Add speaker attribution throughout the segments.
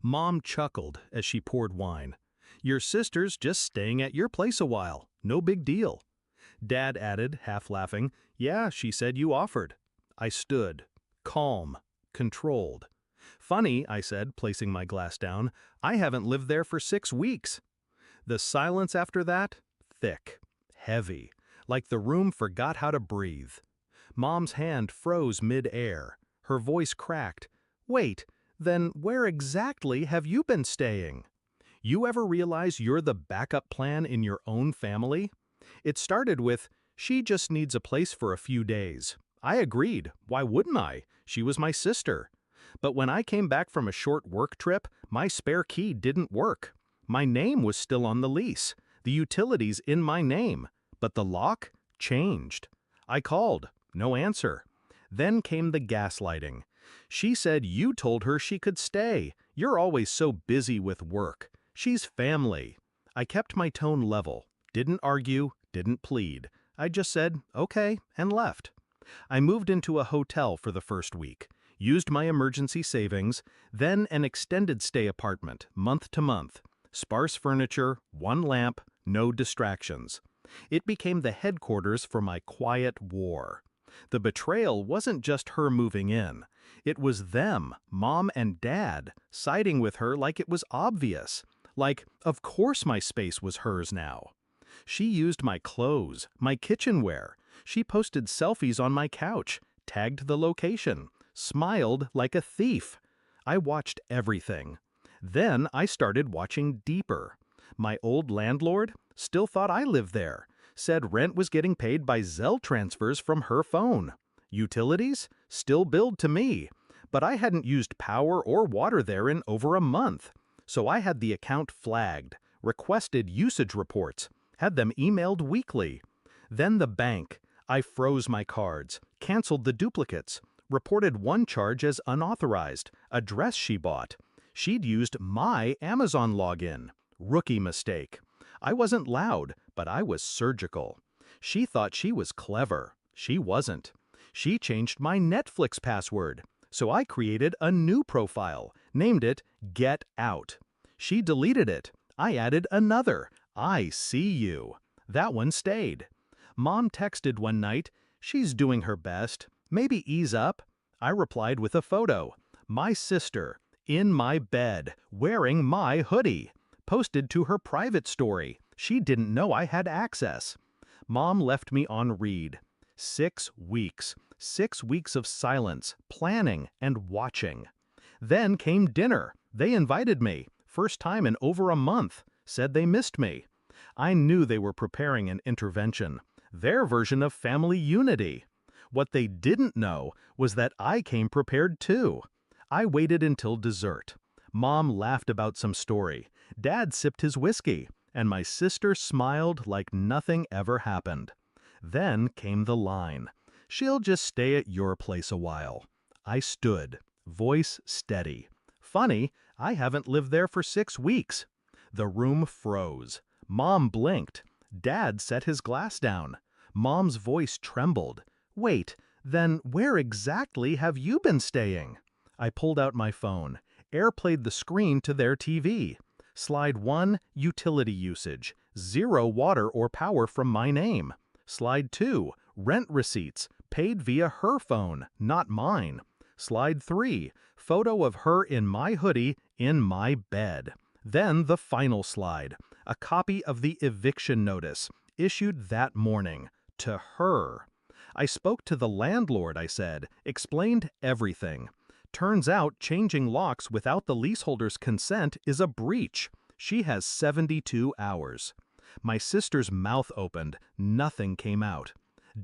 Speaker 1: Mom chuckled as she poured wine. Your sister's just staying at your place a while. No big deal. Dad added, half laughing, Yeah, she said you offered. I stood, calm, controlled. Funny, I said, placing my glass down, I haven't lived there for 6 weeks. The silence after that? Thick, heavy, like the room forgot how to breathe. Mom's hand froze mid-air. Her voice cracked. Wait, then where exactly have you been staying? You ever realize you're the backup plan in your own family? It started with, she just needs a place for a few days. I agreed. Why wouldn't I? She was my sister. But when I came back from a short work trip, my spare key didn't work. My name was still on the lease, the utilities in my name, but the lock changed. I called. No answer. Then came the gaslighting. She said you told her she could stay. You're always so busy with work. She's family. I kept my tone level, didn't argue, didn't plead. I just said, okay, and left. I moved into a hotel for the first week, used my emergency savings, then an extended stay apartment, month to month. Sparse furniture, one lamp, no distractions. It became the headquarters for my quiet war. The betrayal wasn't just her moving in. It was them, Mom and Dad, siding with her like it was obvious. Like, of course my space was hers now. She used my clothes, my kitchenware. She posted selfies on my couch, tagged the location, smiled like a thief. I watched everything. Then I started watching deeper. My old landlord still thought I lived there, said rent was getting paid by Zelle transfers from her phone. Utilities still billed to me, but I hadn't used power or water there in over a month. So I had the account flagged, requested usage reports, had them emailed weekly. Then the bank. I froze my cards, canceled the duplicates, reported one charge as unauthorized, a dress she bought. She'd used my Amazon login. Rookie mistake. I wasn't loud, but I was surgical. She thought she was clever. She wasn't. She changed my Netflix password. So I created a new profile, named it Get Out. She deleted it. I added another, I See You. That one stayed. Mom texted one night, she's doing her best. Maybe ease up. I replied with a photo. My sister, in my bed, wearing my hoodie. Posted to her private story. She didn't know I had access. Mom left me on read. 6 weeks. 6 weeks of silence, planning, and watching. Then came dinner. They invited me. First time in over a month. Said they missed me. I knew they were preparing an intervention. Their version of family unity. What they didn't know was that I came prepared too. I waited until dessert. Mom laughed about some story. Dad sipped his whiskey, and my sister smiled like nothing ever happened. Then came the line. She'll just stay at your place a while. I stood, voice steady. Funny, I haven't lived there for 6 weeks. The room froze. Mom blinked. Dad set his glass down. Mom's voice trembled. Wait, then where exactly have you been staying? I pulled out my phone. Airplayed the screen to their TV. Slide 1, utility usage. 0 water or power from my name. Slide 2, rent receipts, paid via her phone, not mine. Slide 3, photo of her in my hoodie, in my bed. Then the final slide, a copy of the eviction notice, issued that morning, to her. I spoke to the landlord, I said, explained everything. Turns out changing locks without the leaseholder's consent is a breach. She has 72 hours. My sister's mouth opened. Nothing came out.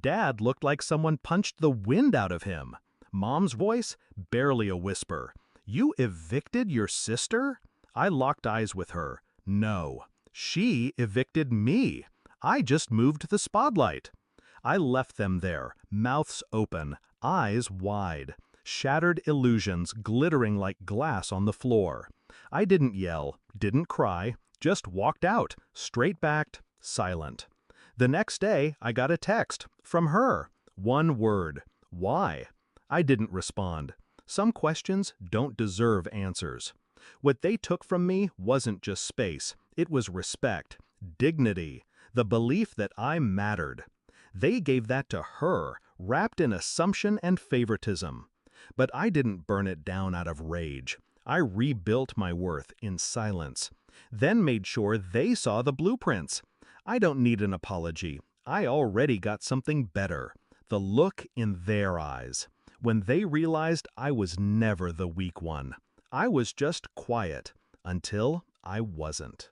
Speaker 1: Dad looked like someone punched the wind out of him. Mom's voice? Barely a whisper. You evicted your sister? I locked eyes with her. No. She evicted me. I just moved the spotlight. I left them there, mouths open, eyes wide. Shattered illusions glittering like glass on the floor. I didn't yell, didn't cry, just walked out, straight-backed, silent. The next day, I got a text from her. One word. Why? I didn't respond. Some questions don't deserve answers. What they took from me wasn't just space, it was respect, dignity, the belief that I mattered. They gave that to her, wrapped in assumption and favoritism. But I didn't burn it down out of rage. I rebuilt my worth in silence, then made sure they saw the blueprints. I don't need an apology. I already got something better. The look in their eyes. When they realized I was never the weak one. I was just quiet until I wasn't.